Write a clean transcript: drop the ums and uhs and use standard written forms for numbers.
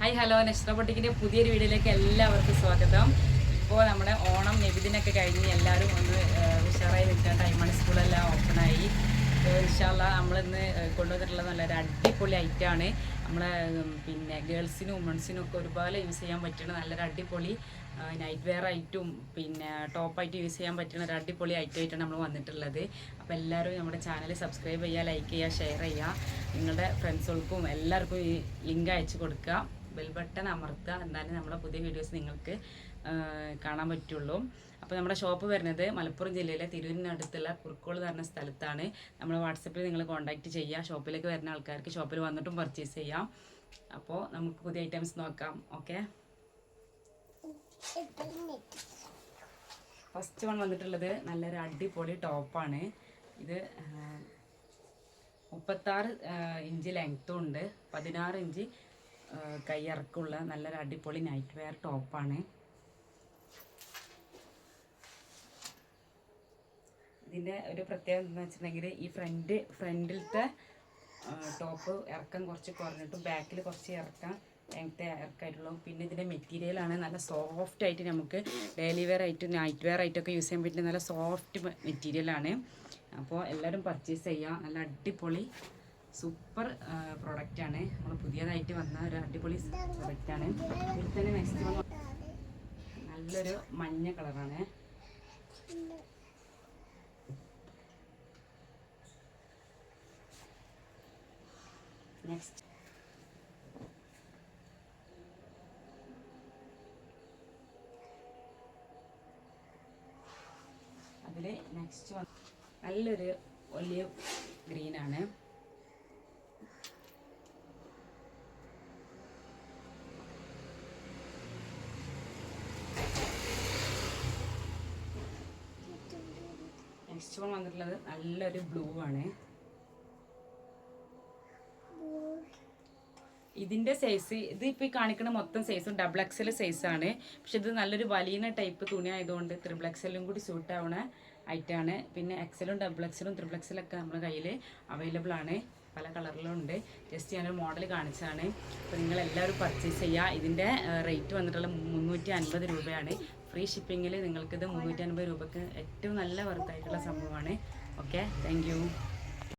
Hi hello നഷ്റ ബൊട്ടിക്കിൻ്റെ പുതിയൊരു വീഡിയോയിലേക്ക് എല്ലാവർക്കും സ്വാഗതം. ഇപ്പോൾ നമ്മുടെ ഓണം നബിദിനൊക്കെ കഴിഞ്ഞ് എല്ലാവരും ഒന്ന് ഉഷാറായി നിൽക്കുന്ന ടൈമാണ്. സ്കൂളെല്ലാം ഓപ്പണായി. അപ്പോൾ ഇൻഷാ അല്ലാഹ് നമ്മളിന്ന് കൊണ്ടുവന്നിട്ടുള്ളത് നല്ലൊരു അടിപൊളി ഐറ്റമാണ്. നമ്മളെ പിന്നെ ഗേൾസിനും വുമൺസിനും ഒക്കെ ഒരുപോലെ യൂസ് ചെയ്യാൻ പറ്റുന്ന നല്ലൊരു അടിപൊളി നൈറ്റ് വെയർ ആയിട്ടും പിന്നെ ടോപ്പായിട്ട് യൂസ് ചെയ്യാൻ പറ്റുന്ന ഒരു അടിപൊളി ഐറ്റമായിട്ടാണ് നമ്മൾ വന്നിട്ടുള്ളത്. അപ്പോൾ എല്ലാവരും നമ്മുടെ ചാനൽ സബ്സ്ക്രൈബ് ചെയ്യുക, ലൈക്ക് ചെയ്യുക, ഷെയർ ചെയ്യുക. നിങ്ങളുടെ ഫ്രണ്ട്സുകൾക്കും എല്ലാവർക്കും ഈ ലിങ്ക് അയച്ചു കൊടുക്കുക. ബെൽ ബട്ടൺ അമർത്തുക. എന്നാലും നമ്മുടെ പുതിയ വീഡിയോസ് നിങ്ങൾക്ക് കാണാൻ പറ്റുള്ളൂ. അപ്പോൾ നമ്മുടെ ഷോപ്പ് വരുന്നത് മലപ്പുറം ജില്ലയിലെ തിരൂരിനടുത്തുള്ള കുറുക്കോൾ എന്ന് പറഞ്ഞ സ്ഥലത്താണ്. നമ്മൾ വാട്സപ്പിൽ നിങ്ങൾ കോൺടാക്റ്റ് ചെയ്യുക. ഷോപ്പിലേക്ക് വരുന്ന ആൾക്കാർക്ക് ഷോപ്പിൽ വന്നിട്ടും പർച്ചേസ് ചെയ്യാം. അപ്പോൾ നമുക്ക് പുതിയ ഐറ്റംസ് നോക്കാം. ഓക്കെ, ഫസ്റ്റ് വൺ വന്നിട്ടുള്ളത് നല്ലൊരു അടിപൊളി ടോപ്പാണ്. ഇത് 36 ഇഞ്ച് ലെങ്ത്തും ഉണ്ട്, 16 ഇഞ്ച് കൈയിറക്കമുള്ള നല്ലൊരു അടിപൊളി നൈറ്റ് വെയർ ടോപ്പാണ്. ഇതിൻ്റെ ഒരു പ്രത്യേകത എന്താണെന്ന് വെച്ചിട്ടുണ്ടെങ്കിൽ ഈ ഫ്രണ്ടിലത്തെ ടോപ്പ് ഇറക്കം കുറച്ച് കുറഞ്ഞിട്ടും ബാക്കിൽ കുറച്ച് ലെങ്ത്തെ ഇറക്കമായിട്ടുള്ളൂ. പിന്നെ ഇതിൻ്റെ മെറ്റീരിയലാണ് നല്ല സോഫ്റ്റ് ആയിട്ട് നമുക്ക് ഡെയിലി വെയർ ആയിട്ട് നൈറ്റ് വെയർ ആയിട്ടൊക്കെ യൂസ് ചെയ്യാൻ പറ്റുന്ന നല്ല സോഫ്റ്റ് മെറ്റീരിയലാണ്. അപ്പോൾ എല്ലാവരും പർച്ചേസ് ചെയ്യുക. നല്ല അടിപൊളി സൂപ്പർ പ്രൊഡക്റ്റാണ്. നമ്മൾ പുതിയതായിട്ട് വന്ന ഒരു അടിപൊളി പ്രൊഡക്റ്റാണ്. ഇതിൽ തന്നെ നെക്സ്റ്റ് നല്ലൊരു മഞ്ഞ കളറാണ്. നെക്സ്റ്റ് അതിൽ നെക്സ്റ്റ് നല്ലൊരു ഒലിവ് ഗ്രീനാണ്. നെക്സ്റ്റ് വൺ വന്നിട്ടുള്ളത് നല്ലൊരു ബ്ലൂ ആണ്. ഇതിൻ്റെ സൈസ് ഇതിപ്പോൾ ഈ കാണിക്കുന്ന മൊത്തം സൈസും ഡബിൾ എക്സൽ സൈസാണ്. പക്ഷെ ഇത് നല്ലൊരു വലിയ ടൈപ്പ് തുണി ആയതുകൊണ്ട് ത്രിബിൾ എക്സലും കൂടി സൂട്ട് ആവുന്ന ഐറ്റമാണ്. പിന്നെ എക്സലും ഡബിൾ എക്സലും ത്രിബിൾ എക്സലൊക്കെ നമ്മുടെ കയ്യിൽ അവൈലബിൾ ആണ്. പല കളറിലും ഉണ്ട്. ജസ്റ്റ് ഞാനൊരു മോഡൽ കാണിച്ചതാണ്. അപ്പോൾ നിങ്ങളെല്ലാവരും പർച്ചേസ് ചെയ്യുക. ഇതിൻ്റെ റേറ്റ് വന്നിട്ടുള്ള 350 രൂപയാണ്. ഫ്രീ ഷിപ്പിങ്ങിൽ നിങ്ങൾക്കിത് 350 രൂപയ്ക്ക് ഏറ്റവും നല്ല വർത്തായിട്ടുള്ള സംഭവമാണ്. Okay, thank you.